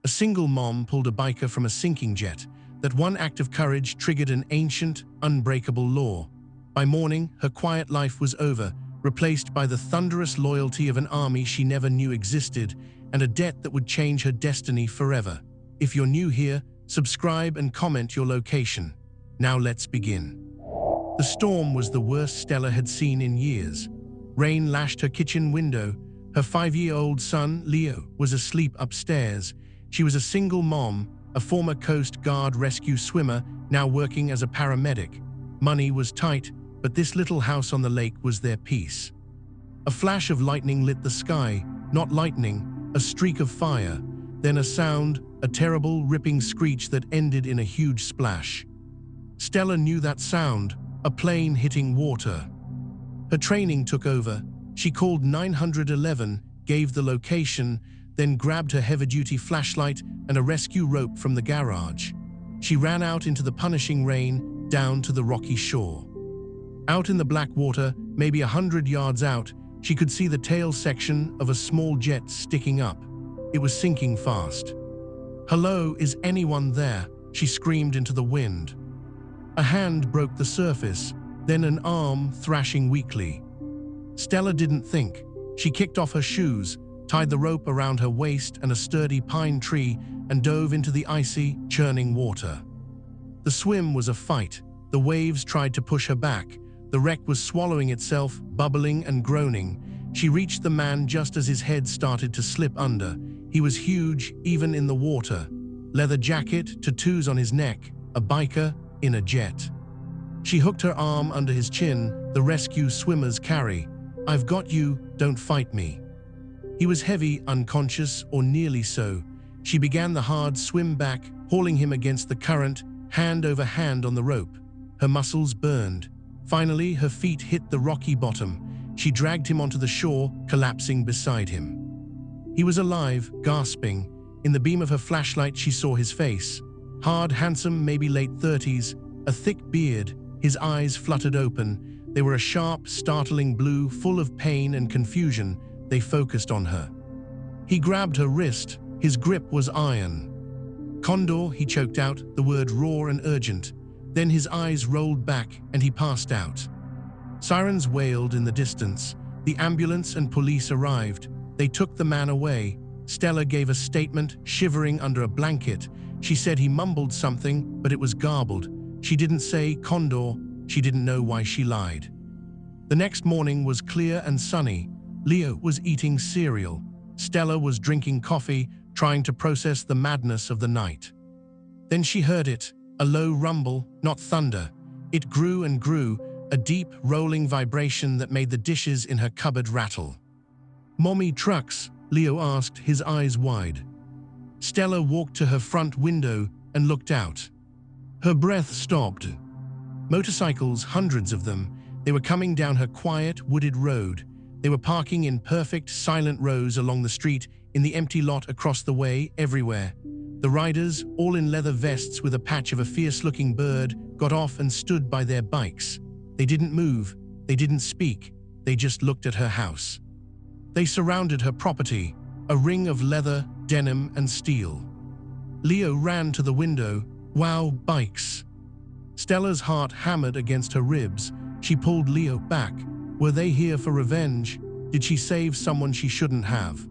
A single mom pulled a biker from a sinking jet. That one act of courage triggered an ancient, unbreakable law. By morning, her quiet life was over, replaced by the thunderous loyalty of an army she never knew existed, and a debt that would change her destiny forever. If you're new here, subscribe and comment your location. Now let's begin. The storm was the worst Stella had seen in years. Rain lashed her kitchen window. Her 5-year-old son, Leo, was asleep upstairs. She was a single mom, a former Coast Guard rescue swimmer, now working as a paramedic. Money was tight, but this little house on the lake was their peace. A flash of lightning lit the sky, not lightning, a streak of fire, then a sound, a terrible, ripping screech that ended in a huge splash. Stella knew that sound, a plane hitting water. Her training took over. She called 911, gave the location, then grabbed her heavy-duty flashlight and a rescue rope from the garage. She ran out into the punishing rain, down to the rocky shore. Out in the black water, maybe 100 yards out, she could see the tail section of a small jet sticking up. It was sinking fast. "Hello, is anyone there?" she screamed into the wind. A hand broke the surface, then an arm thrashing weakly. Stella didn't think. She kicked off her shoes, tied the rope around her waist and a sturdy pine tree, and dove into the icy, churning water. The swim was a fight. The waves tried to push her back. The wreck was swallowing itself, bubbling and groaning. She reached the man just as his head started to slip under. He was huge, even in the water. Leather jacket, tattoos on his neck, a biker in a jet. She hooked her arm under his chin, the rescue swimmers carry. "I've got you, don't fight me." He was heavy, unconscious, or nearly so. She began the hard swim back, hauling him against the current, hand over hand on the rope. Her muscles burned. Finally, her feet hit the rocky bottom. She dragged him onto the shore, collapsing beside him. He was alive, gasping. In the beam of her flashlight, she saw his face. Hard, handsome, maybe late 30s, a thick beard, his eyes fluttered open. They were a sharp, startling blue, full of pain and confusion. They focused on her. He grabbed her wrist. His grip was iron. "Condor," he choked out, the word raw and urgent. Then his eyes rolled back and he passed out. Sirens wailed in the distance. The ambulance and police arrived. They took the man away. Stella gave a statement, shivering under a blanket. She said he mumbled something, but it was garbled. She didn't say Condor. She didn't know why she lied. The next morning was clear and sunny. Leo was eating cereal. Stella was drinking coffee, trying to process the madness of the night. Then she heard it, a low rumble, not thunder. It grew and grew, a deep, rolling vibration that made the dishes in her cupboard rattle. "Mommy trucks?" Leo asked, his eyes wide. Stella walked to her front window and looked out. Her breath stopped. Motorcycles, hundreds of them. They were coming down her quiet, wooded road. They were parking in perfect, silent rows along the street, in the empty lot across the way, everywhere. The riders, all in leather vests with a patch of a fierce-looking bird, got off and stood by their bikes. They didn't move. They didn't speak. They just looked at her house. They surrounded her property, a ring of leather, denim, and steel. Leo ran to the window. "Wow, bikes." Stella's heart hammered against her ribs. She pulled Leo back. Were they here for revenge? Did she save someone she shouldn't have?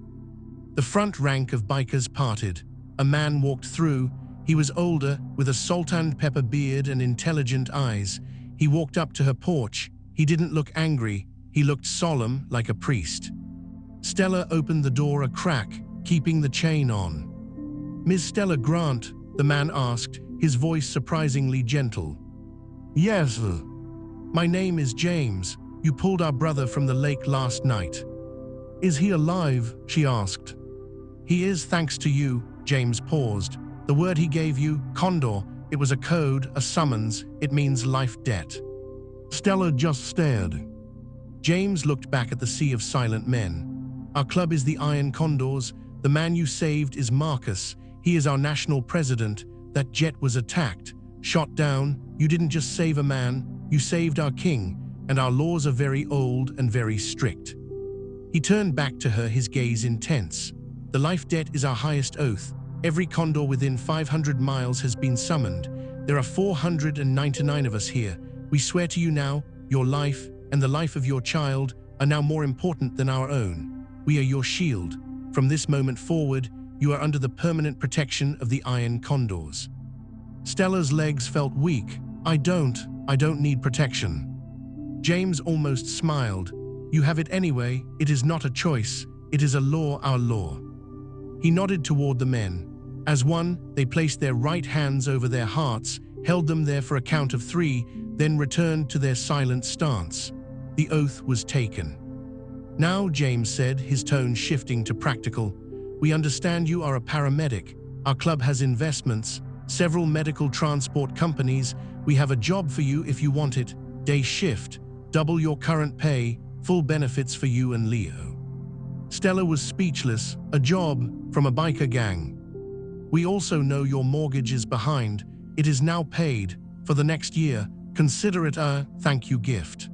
The front rank of bikers parted. A man walked through. He was older, with a salt and pepper beard and intelligent eyes. He walked up to her porch. He didn't look angry. He looked solemn, like a priest. Stella opened the door a crack, keeping the chain on. "Miss Stella Grant?" the man asked, his voice surprisingly gentle. "Yes, sir. My name is James. You pulled our brother from the lake last night." "Is he alive?" she asked. "He is, thanks to you." James paused. "The word he gave you, Condor, it was a code, a summons. It means life debt." Stella just stared. James looked back at the sea of silent men. "Our club is the Iron Condors. The man you saved is Marcus. He is our national president. That jet was attacked, shot down. You didn't just save a man, you saved our king, and our laws are very old and very strict." He turned back to her, his gaze intense. "The life debt is our highest oath. Every condor within 500 miles has been summoned. There are 499 of us here. We swear to you now, your life and the life of your child are now more important than our own. We are your shield. From this moment forward, you are under the permanent protection of the iron condors. Stella's legs felt weak. I don't need protection. James almost smiled. You have it anyway. It is not a choice. It is a law, our law. He nodded toward the men. As one, they placed their right hands over their hearts, held them there for a count of 3, then returned to their silent stance. The oath was taken. Now, James said, his tone shifting to practical, we understand you are a paramedic. Our club has investments, several medical transport companies. We have a job for you if you want it. Day shift, double your current pay, full benefits for you and Leo. Stella was speechless. A job from a biker gang. We also know your mortgage is behind. It is now paid. For the next year, consider it a thank you gift.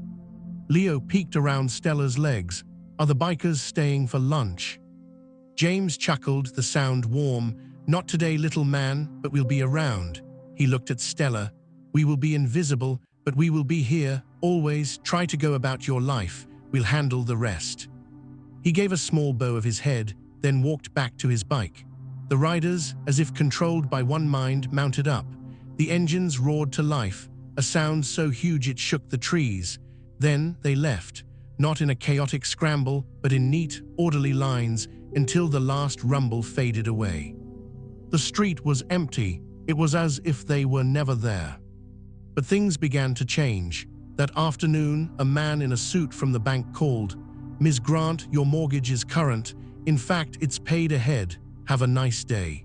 Leo peeked around Stella's legs. Are the bikers staying for lunch? James chuckled, the sound warm. Not today, little man, but we'll be around. He looked at Stella. We will be invisible, but we will be here, always. Try to go about your life. We'll handle the rest. He gave a small bow of his head, then walked back to his bike. The riders, as if controlled by one mind, mounted up. The engines roared to life, a sound so huge it shook the trees. Then they left, not in a chaotic scramble, but in neat, orderly lines, until the last rumble faded away. The street was empty. It was as if they were never there. But things began to change. That afternoon, a man in a suit from the bank called. Ms. Grant, your mortgage is current. In fact, it's paid ahead. Have a nice day.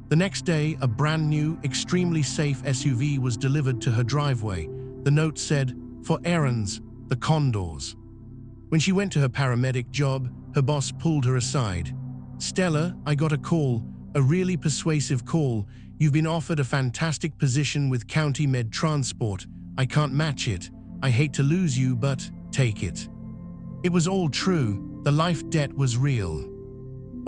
The next day, a brand new, extremely safe SUV was delivered to her driveway. The note said, for errands, the Condors. When she went to her paramedic job, her boss pulled her aside. Stella, I got a call, a really persuasive call. You've been offered a fantastic position with County Med Transport. I can't match it. I hate to lose you, but take it. It was all true. The life debt was real.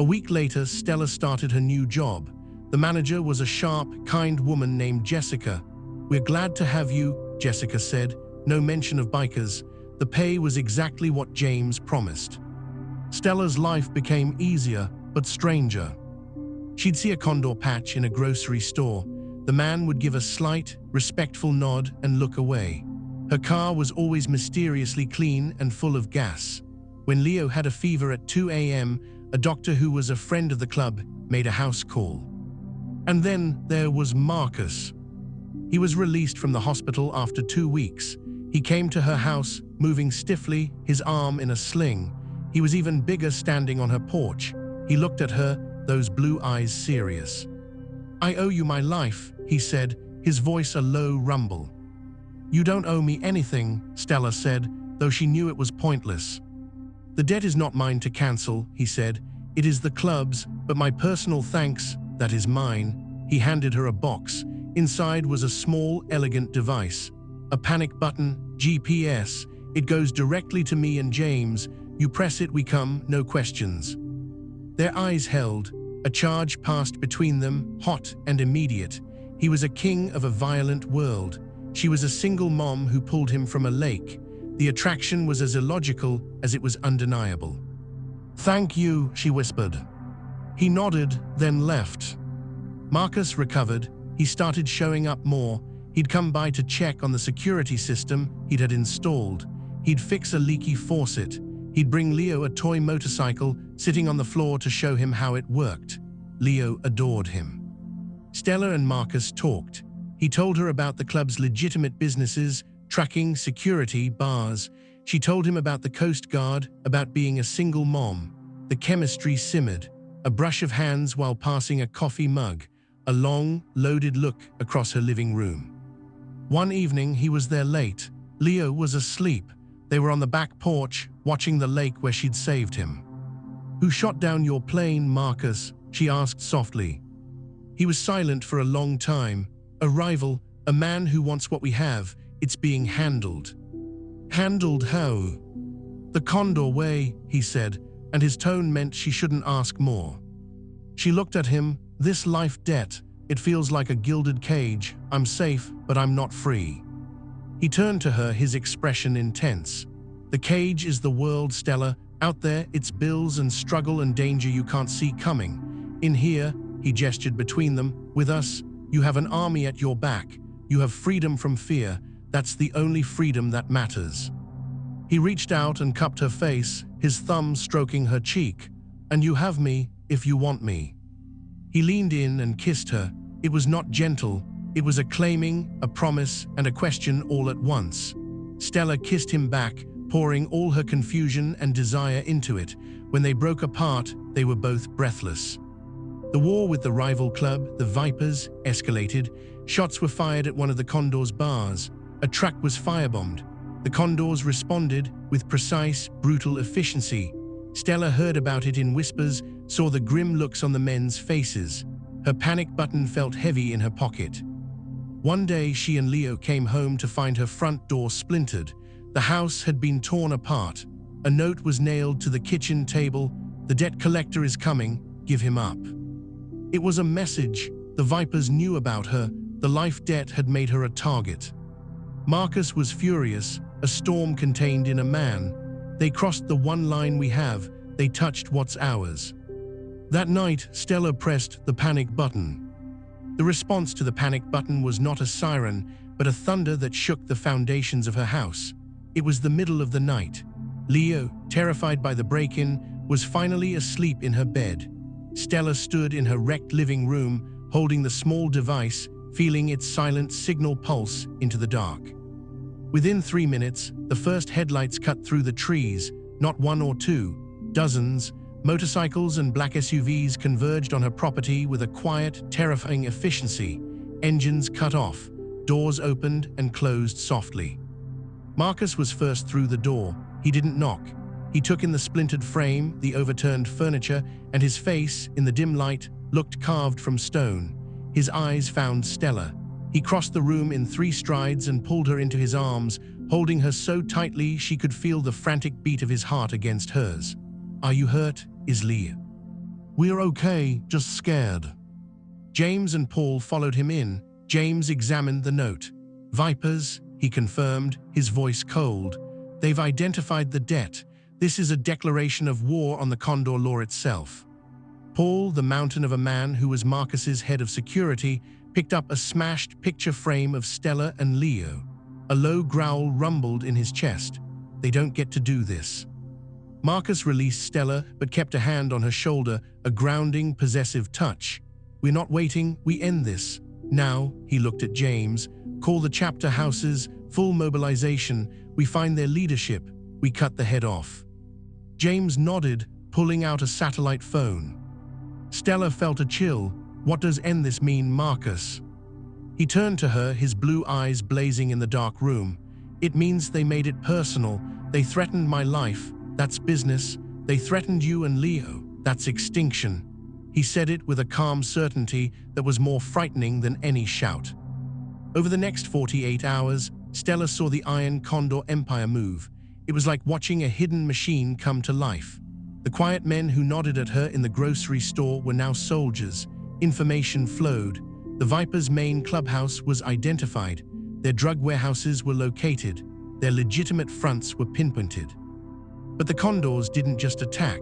A week later, Stella started her new job. The manager was a sharp, kind woman named Jessica. We're glad to have you, Jessica said. No mention of bikers. The pay was exactly what James promised. Stella's life became easier, but stranger. She'd see a condor patch in a grocery store. The man would give a slight, respectful nod and look away. Her car was always mysteriously clean and full of gas. When Leo had a fever at 2 a.m., a doctor who was a friend of the club made a house call. And then there was Marcus. He was released from the hospital after 2 weeks. He came to her house, moving stiffly, his arm in a sling. He was even bigger standing on her porch. He looked at her, those blue eyes serious. I owe you my life, he said, his voice a low rumble. You don't owe me anything, Stella said, though she knew it was pointless. The debt is not mine to cancel, he said. It is the club's, but my personal thanks, that is mine. He handed her a box. Inside was a small, elegant device. A panic button, GPS. It goes directly to me and James. You press it, we come, no questions. Their eyes held. A charge passed between them, hot and immediate. He was a king of a violent world. She was a single mom who pulled him from a lake. The attraction was as illogical as it was undeniable. Thank you, she whispered. He nodded, then left. Marcus recovered. He started showing up more. He'd come by to check on the security system he'd had installed. He'd fix a leaky faucet. He'd bring Leo a toy motorcycle sitting on the floor to show him how it worked. Leo adored him. Stella and Marcus talked. He told her about the club's legitimate businesses, tracking, security, bars. She told him about the Coast Guard, about being a single mom. The chemistry simmered. A brush of hands while passing a coffee mug. A long, loaded look across her living room. One evening, he was there late. Leo was asleep. They were on the back porch, watching the lake where she'd saved him. Who shot down your plane, Marcus? She asked softly. He was silent for a long time. A rival, a man who wants what we have. It's being handled. Handled how? The Condor way, he said, and his tone meant she shouldn't ask more. She looked at him, This life debt, it feels like a gilded cage. I'm safe, but I'm not free. He turned to her, his expression intense. The cage is the world, Stella. Out there, it's bills and struggle and danger you can't see coming. In here, he gestured between them, with us, you have an army at your back. You have freedom from fear. That's the only freedom that matters. He reached out and cupped her face, his thumb stroking her cheek. And you have me, if you want me. He leaned in and kissed her. It was not gentle. It was a claiming, a promise, and a question all at once. Stella kissed him back, pouring all her confusion and desire into it. When they broke apart, they were both breathless. The war with the rival club, the Vipers, escalated. Shots were fired at one of the Condors' bars. A truck was firebombed. The Condors responded with precise, brutal efficiency. Stella heard about it in whispers, saw the grim looks on the men's faces. Her panic button felt heavy in her pocket. One day, she and Leo came home to find her front door splintered. The house had been torn apart. A note was nailed to the kitchen table. The debt collector is coming. Give him up. It was a message. The Vipers knew about her. The life debt had made her a target. Marcus was furious, a storm contained in a man. They crossed the one line we have. They touched what's ours. That night, Stella pressed the panic button. The response to the panic button was not a siren, but a thunder that shook the foundations of her house. It was the middle of the night. Leo, terrified by the break-in, was finally asleep in her bed. Stella stood in her wrecked living room, holding the small device, feeling its silent signal pulse into the dark. Within 3 minutes, the first headlights cut through the trees, not one or two, dozens. Motorcycles and black SUVs converged on her property with a quiet, terrifying efficiency. Engines cut off, doors opened and closed softly. Marcus was first through the door. He didn't knock. He took in the splintered frame, the overturned furniture, and his face, in the dim light, looked carved from stone. His eyes found Stella. He crossed the room in 3 strides and pulled her into his arms, holding her so tightly she could feel the frantic beat of his heart against hers. Are you hurt? Is Leah. We're okay, just scared. James and Paul followed him in. James examined the note. Vipers, he confirmed, his voice cold. They've identified the debt. This is a declaration of war on the Condor law itself. Paul, the mountain of a man who was Marcus's head of security, picked up a smashed picture frame of Stella and Leo. A low growl rumbled in his chest. They don't get to do this. Marcus released Stella, but kept a hand on her shoulder, a grounding, possessive touch. We're not waiting, we end this. Now, he looked at James, call the chapter houses, full mobilization, we find their leadership, we cut the head off. James nodded, pulling out a satellite phone. Stella felt a chill. What does end this mean, Marcus? He turned to her, his blue eyes blazing in the dark room. It means they made it personal. They threatened my life. That's business. They threatened you and Leo. That's extinction. He said it with a calm certainty that was more frightening than any shout. Over the next 48 hours, Stella saw the Iron Condor Empire move. It was like watching a hidden machine come to life. The quiet men who nodded at her in the grocery store were now soldiers. Information flowed. The Vipers' main clubhouse was identified. Their drug warehouses were located. Their legitimate fronts were pinpointed. But the Condors didn't just attack.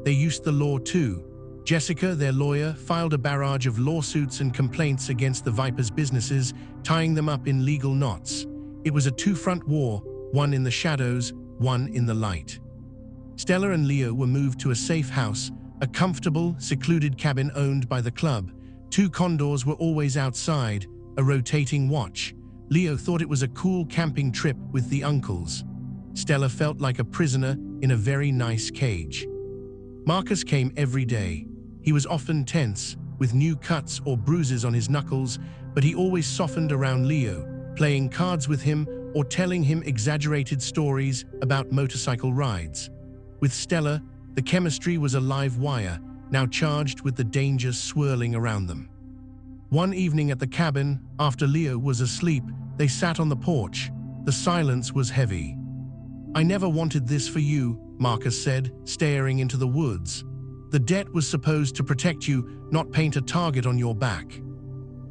They used the law too. Jessica, their lawyer, filed a barrage of lawsuits and complaints against the Vipers' businesses, tying them up in legal knots. It was a two-front war, one in the shadows, one in the light. Stella and Leo were moved to a safe house, a comfortable, secluded cabin owned by the club. 2 Condors were always outside, a rotating watch. Leo thought it was a cool camping trip with the uncles. Stella felt like a prisoner in a very nice cage. Marcus came every day. He was often tense, with new cuts or bruises on his knuckles, but he always softened around Leo, playing cards with him or telling him exaggerated stories about motorcycle rides. With Stella, the chemistry was a live wire, now charged with the danger swirling around them. One evening at the cabin, after Leo was asleep, they sat on the porch. The silence was heavy. I never wanted this for you, Marcus said, staring into the woods. The debt was supposed to protect you, not paint a target on your back.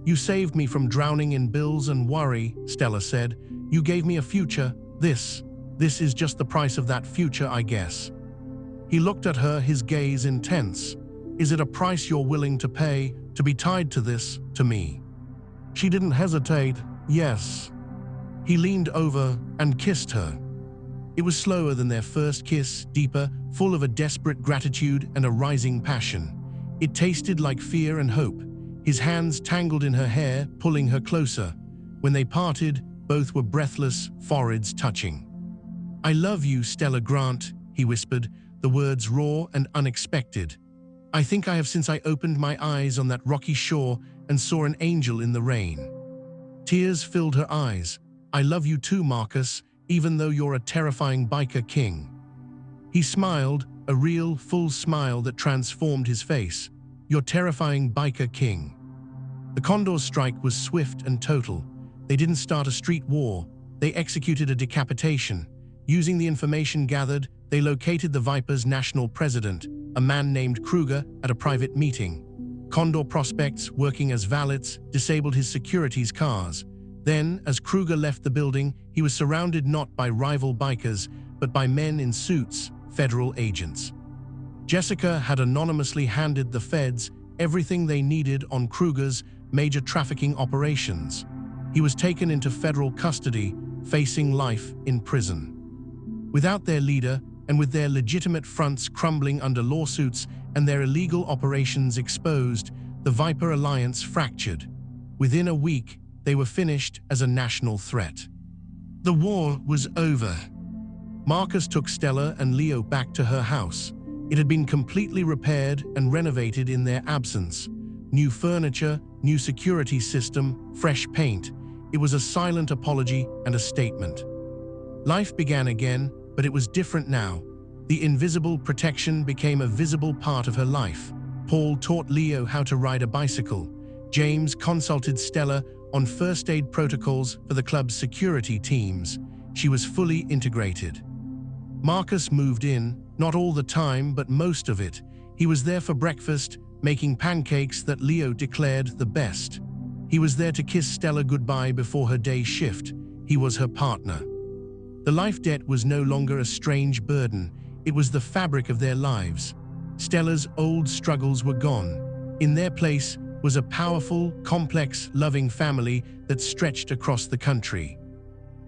You saved me from drowning in bills and worry, Stella said. You gave me a future. This is just the price of that future, I guess. He looked at her, his gaze intense. Is it a price you're willing to pay, to be tied to this, to me? She didn't hesitate. Yes. He leaned over and kissed her. It was slower than their first kiss, deeper, full of a desperate gratitude and a rising passion. It tasted like fear and hope. His hands tangled in her hair, pulling her closer. When they parted, both were breathless, foreheads touching. I love you, Stella Grant, he whispered, the words raw and unexpected. I think I have since I opened my eyes on that rocky shore and saw an angel in the rain. Tears filled her eyes. I love you too, Marcus, even though you're a terrifying biker king. He smiled, a real, full smile that transformed his face. You're terrifying biker king. The Condor's strike was swift and total. They didn't start a street war. They executed a decapitation. Using the information gathered, they located the Viper's national president, a man named Kruger, at a private meeting. Condor prospects, working as valets, disabled his security's cars. Then, as Kruger left the building, he was surrounded not by rival bikers, but by men in suits, federal agents. Jessica had anonymously handed the feds everything they needed on Kruger's major trafficking operations. He was taken into federal custody, facing life in prison. Without their leader, and with their legitimate fronts crumbling under lawsuits and their illegal operations exposed, the Viper Alliance fractured. Within a week, they were finished as a national threat. The war was over. Marcus took Stella and Leo back to her house. It had been completely repaired and renovated in their absence. New furniture, new security system, fresh paint. It was a silent apology and a statement. Life began again, but it was different now. The invisible protection became a visible part of her life. Paul taught Leo how to ride a bicycle. James consulted Stella on first aid protocols for the club's security teams. She was fully integrated. Marcus moved in, not all the time, but most of it. He was there for breakfast, making pancakes that Leo declared the best. He was there to kiss Stella goodbye before her day shift. He was her partner. The life debt was no longer a strange burden. It was the fabric of their lives. Stella's old struggles were gone. In their place was a powerful, complex, loving family that stretched across the country.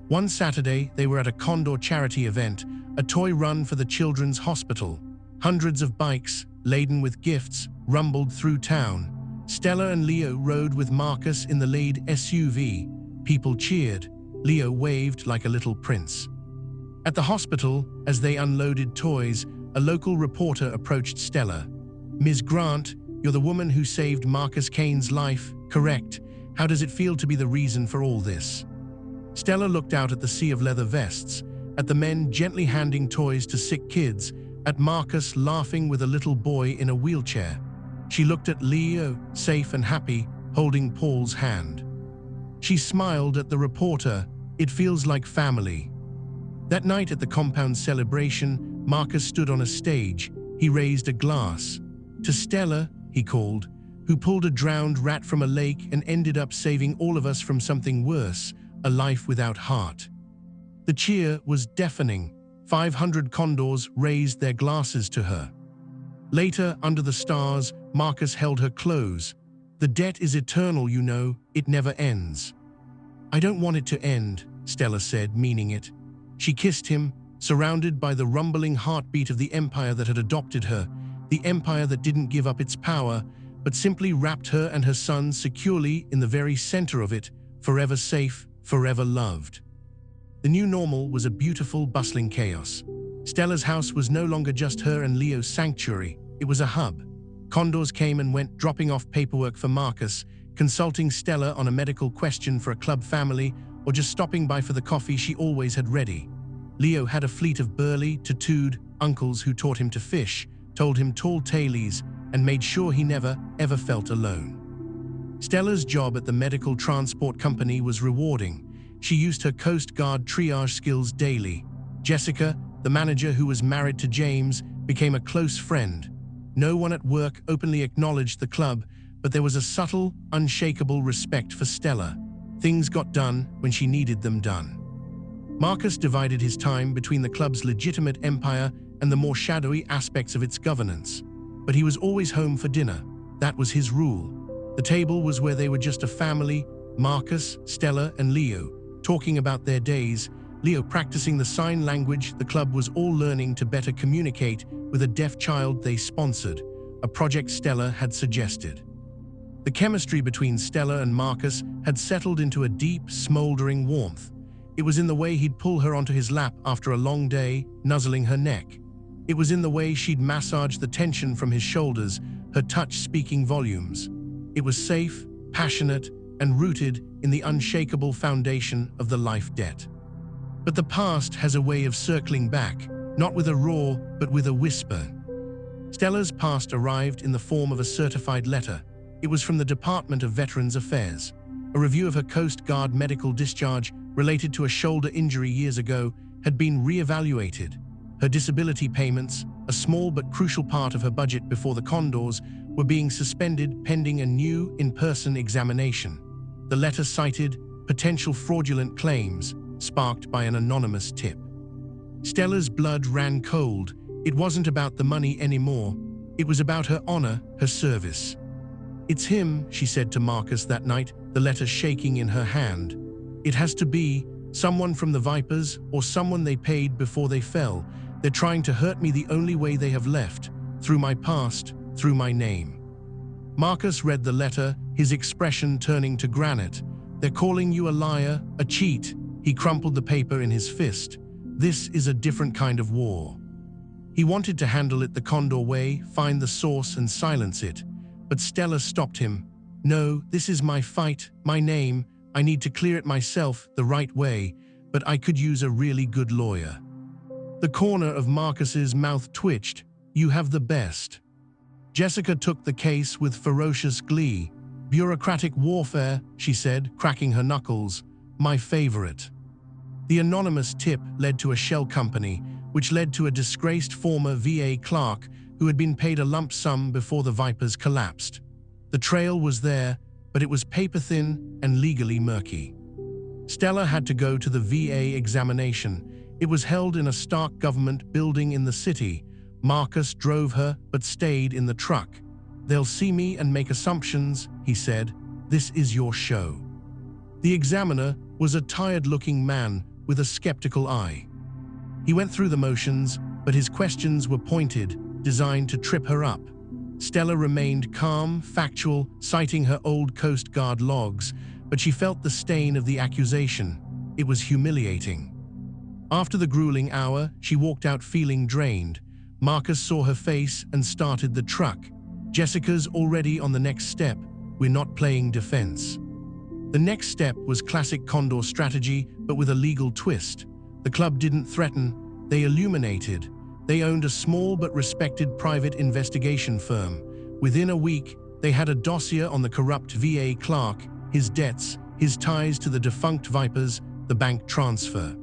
One Saturday, they were at a Condor charity event, a toy run for the Children's Hospital. Hundreds of bikes, laden with gifts, rumbled through town. Stella and Leo rode with Marcus in the lead SUV. People cheered. Leo waved like a little prince. At the hospital, as they unloaded toys, a local reporter approached Stella. Ms. Grant, you're the woman who saved Marcus Kane's life, correct? How does it feel to be the reason for all this? Stella looked out at the sea of leather vests, at the men gently handing toys to sick kids, at Marcus laughing with a little boy in a wheelchair. She looked at Leo, safe and happy, holding Paul's hand. She smiled at the reporter. It feels like family. That night at the compound celebration, Marcus stood on a stage. He raised a glass. To Stella, he called, who pulled a drowned rat from a lake and ended up saving all of us from something worse, a life without heart. The cheer was deafening. 500 condors raised their glasses to her. Later, under the stars, Marcus held her close. The debt is eternal, you know, it never ends. I don't want it to end, Stella said, meaning it. She kissed him, surrounded by the rumbling heartbeat of the empire that had adopted her, the empire that didn't give up its power, but simply wrapped her and her son securely in the very center of it, forever safe, forever loved. The new normal was a beautiful, bustling chaos. Stella's house was no longer just her and Leo's sanctuary, it was a hub. Condors came and went, dropping off paperwork for Marcus, consulting Stella on a medical question for a club family, or just stopping by for the coffee she always had ready. Leo had a fleet of burly, tattooed uncles who taught him to fish, told him tall tales, and made sure he never, ever felt alone. Stella's job at the medical transport company was rewarding. She used her Coast Guard triage skills daily. Jessica, the manager who was married to James, became a close friend. No one at work openly acknowledged the club, but there was a subtle, unshakable respect for Stella. Things got done when she needed them done. Marcus divided his time between the club's legitimate empire and the more shadowy aspects of its governance. But he was always home for dinner. That was his rule. The table was where they were just a family, Marcus, Stella, and Leo, talking about their days, Leo practicing the sign language the club was all learning to better communicate with a deaf child they sponsored, a project Stella had suggested. The chemistry between Stella and Marcus had settled into a deep, smoldering warmth. It was in the way he'd pull her onto his lap after a long day, nuzzling her neck. It was in the way she'd massage the tension from his shoulders, her touch speaking volumes. It was safe, passionate, and rooted in the unshakable foundation of the life debt. But the past has a way of circling back, not with a roar, but with a whisper. Stella's past arrived in the form of a certified letter. It was from the Department of Veterans Affairs. A review of her Coast Guard medical discharge related to a shoulder injury years ago had been re-evaluated. Her disability payments, a small but crucial part of her budget before the Condors, were being suspended pending a new in-person examination. The letter cited potential fraudulent claims, sparked by an anonymous tip. Stella's blood ran cold. It wasn't about the money anymore. It was about her honor, her service. "It's him," she said to Marcus that night, the letter shaking in her hand. "It has to be someone from the Vipers or someone they paid before they fell. They're trying to hurt me the only way they have left, through my past, through my name." Marcus read the letter, his expression turning to granite. "They're calling you a liar, a cheat." He crumpled the paper in his fist. "This is a different kind of war." He wanted to handle it the Condor way, find the source and silence it. But Stella stopped him. "No, this is my fight, my name. I need to clear it myself the right way, but I could use a really good lawyer." The corner of Marcus's mouth twitched. "You have the best." Jessica took the case with ferocious glee. "Bureaucratic warfare," she said, cracking her knuckles. "My favorite." The anonymous tip led to a shell company, which led to a disgraced former VA clerk who had been paid a lump sum before the Vipers collapsed. The trail was there, but it was paper-thin and legally murky. Stella had to go to the VA examination. It was held in a stark government building in the city. Marcus drove her, but stayed in the truck. "They'll see me and make assumptions," he said. "This is your show." The examiner was a tired-looking man with a skeptical eye. He went through the motions, but his questions were pointed, designed to trip her up. Stella remained calm, factual, citing her old Coast Guard logs, but she felt the stain of the accusation. It was humiliating. After the grueling hour, she walked out feeling drained. Marcus saw her face and started the truck. "Jessica's already on the next step. We're not playing defense." The next step was classic Condor strategy, but with a legal twist. The club didn't threaten, they illuminated. They owned a small but respected private investigation firm. Within a week, they had a dossier on the corrupt VA clerk, his debts, his ties to the defunct Vipers, the bank transfer.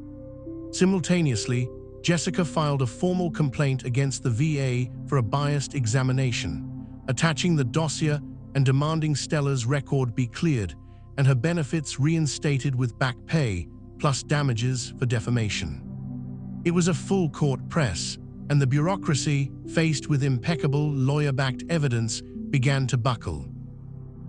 Simultaneously, Jessica filed a formal complaint against the VA for a biased examination, attaching the dossier and demanding Stella's record be cleared and her benefits reinstated with back pay, plus damages for defamation. It was a full court press, and the bureaucracy, faced with impeccable lawyer-backed evidence, began to buckle.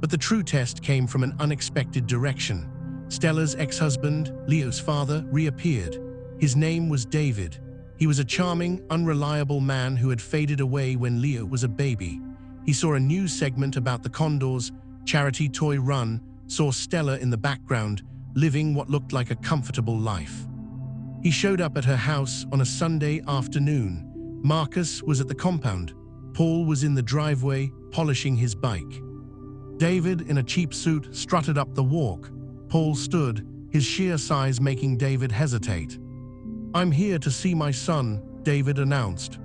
But the true test came from an unexpected direction. Stella's ex-husband, Leo's father, reappeared. His name was David. He was a charming, unreliable man who had faded away when Leo was a baby. He saw a news segment about the Condors' charity toy run, saw Stella in the background, living what looked like a comfortable life. He showed up at her house on a Sunday afternoon. Marcus was at the compound. Paul was in the driveway, polishing his bike. David, in a cheap suit, strutted up the walk. Paul stood, his sheer size making David hesitate. "I'm here to see my son," David announced.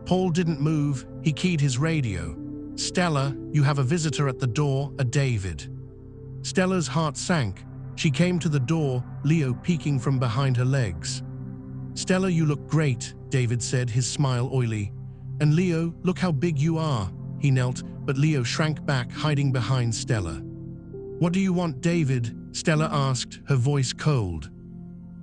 Paul didn't move, he keyed his radio. "Stella, you have a visitor at the door, a David." Stella's heart sank. She came to the door, Leo peeking from behind her legs. "Stella, you look great," David said, his smile oily. And Leo, look how big you are. He knelt, but Leo shrank back, hiding behind Stella. What do you want, David? Stella asked, her voice cold.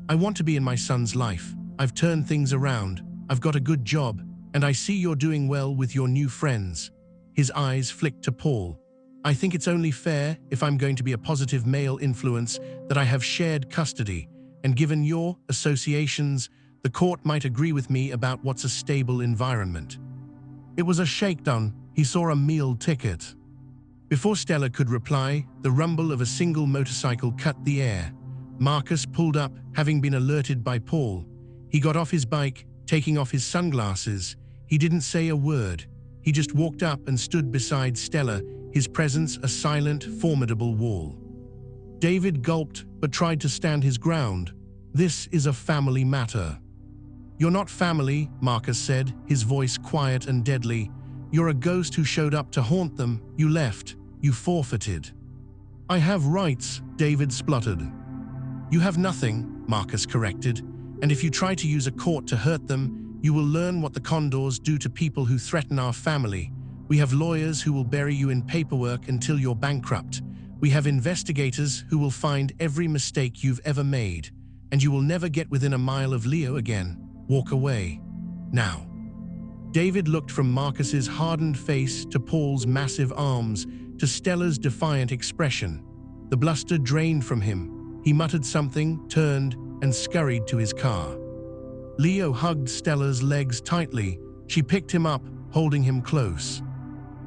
I want to be in my son's life. I've turned things around. I've got a good job, and I see you're doing well with your new friends. His eyes flicked to Paul. I think it's only fair, if I'm going to be a positive male influence, that I have shared custody, and given your associations, the court might agree with me about what's a stable environment. It was a shakedown. He saw a meal ticket. Before Stella could reply, the rumble of a single motorcycle cut the air. Marcus pulled up, having been alerted by Paul. He got off his bike, taking off his sunglasses. He didn't say a word. He just walked up and stood beside Stella, his presence a silent, formidable wall. David gulped, but tried to stand his ground. This is a family matter. You're not family, Marcus said, his voice quiet and deadly. You're a ghost who showed up to haunt them. You left. You forfeited. I have rights, David spluttered. You have nothing, Marcus corrected, and if you try to use a court to hurt them, you will learn what the Condors do to people who threaten our family. We have lawyers who will bury you in paperwork until you're bankrupt. We have investigators who will find every mistake you've ever made, and you will never get within a mile of Leo again. Walk away. Now. David looked from Marcus's hardened face to Paul's massive arms, to Stella's defiant expression. The bluster drained from him. He muttered something, turned, and scurried to his car. Leo hugged Stella's legs tightly. She picked him up, holding him close.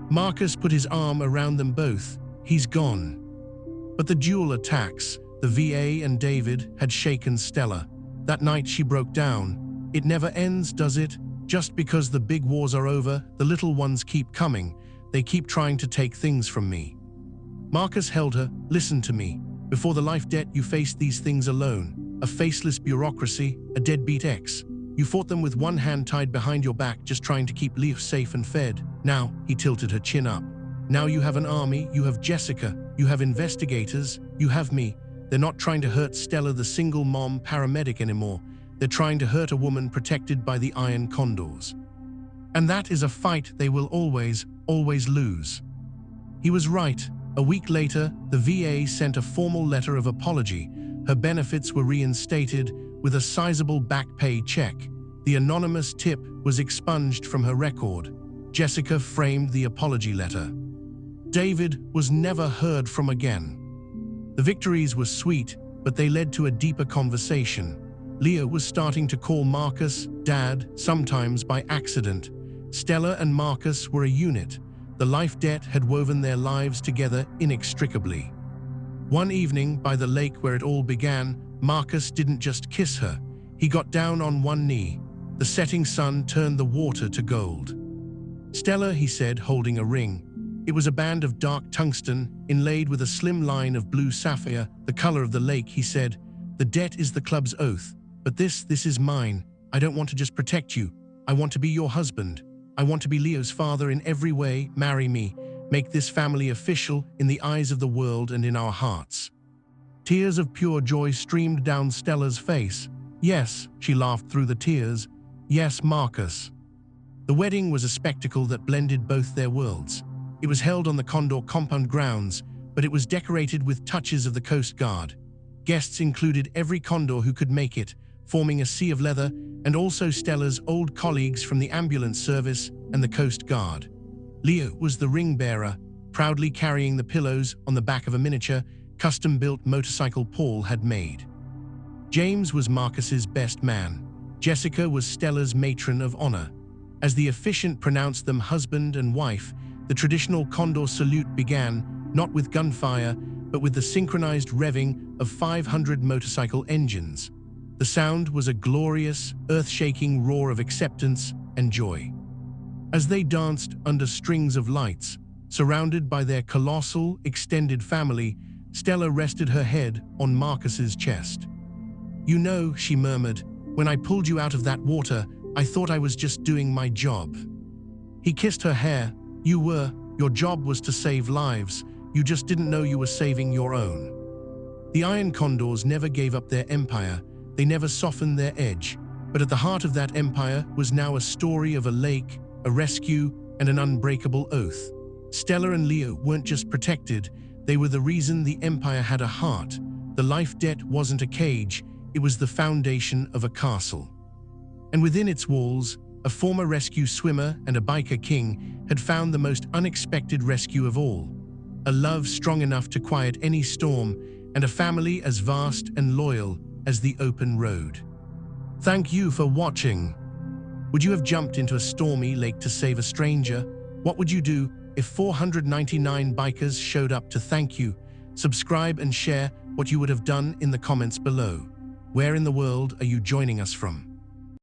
Marcus put his arm around them both. He's gone. But the dual attacks, the VA and David, had shaken Stella. That night she broke down. It never ends, does it? Just because the big wars are over, the little ones keep coming. They keep trying to take things from me. Marcus held her. Listen to me. Before the life debt, you faced these things alone. A faceless bureaucracy, a deadbeat ex. You fought them with one hand tied behind your back, just trying to keep Leo safe and fed. Now, he tilted her chin up. Now you have an army, you have Jessica, you have investigators, you have me. They're not trying to hurt Stella, the single mom paramedic, anymore. They're trying to hurt a woman protected by the Iron Condors. And that is a fight they will always lose. He was right. A week later, the VA sent a formal letter of apology. Her benefits were reinstated with a sizable back pay check. The anonymous tip was expunged from her record. Jessica framed the apology letter. David was never heard from again. The victories were sweet, but they led to a deeper conversation. Leo was starting to call Marcus Dad, sometimes by accident. Stella and Marcus were a unit. The life debt had woven their lives together inextricably. One evening, by the lake where it all began, Marcus didn't just kiss her. He got down on one knee. The setting sun turned the water to gold. Stella, he said, holding a ring. It was a band of dark tungsten, inlaid with a slim line of blue sapphire, the color of the lake, he said. The debt is the club's oath. But this is mine. I don't want to just protect you. I want to be your husband. I want to be Leo's father in every way. Marry me. Make this family official in the eyes of the world and in our hearts. Tears of pure joy streamed down Stella's face. Yes, she laughed through the tears. Yes, Marcus. The wedding was a spectacle that blended both their worlds. It was held on the Condor compound grounds, but it was decorated with touches of the Coast Guard. Guests included every Condor who could make it, forming a sea of leather, and also Stella's old colleagues from the ambulance service and the Coast Guard. Leo was the ring bearer, proudly carrying the pillows on the back of a miniature, custom-built motorcycle Paul had made. James was Marcus's best man. Jessica was Stella's matron of honor. As the officiant pronounced them husband and wife, the traditional Condor salute began, not with gunfire, but with the synchronized revving of 500 motorcycle engines. The sound was a glorious, earth-shaking roar of acceptance and joy. As they danced under strings of lights, surrounded by their colossal, extended family, Stella rested her head on Marcus's chest. You know, she murmured, when I pulled you out of that water, I thought I was just doing my job. He kissed her hair. Your job was to save lives. You just didn't know you were saving your own. The Iron Condors never gave up their empire. They never softened their edge. But at the heart of that empire was now a story of a lake, a rescue, and an unbreakable oath. Stella and Leo weren't just protected, they were the reason the Empire had a heart. The life debt wasn't a cage, it was the foundation of a castle. And within its walls, a former rescue swimmer and a biker king had found the most unexpected rescue of all. A love strong enough to quiet any storm, and a family as vast and loyal as the open road. Thank you for watching. Would you have jumped into a stormy lake to save a stranger? What would you do if 499 bikers showed up to thank you? Subscribe and share what you would have done in the comments below. Where in the world are you joining us from?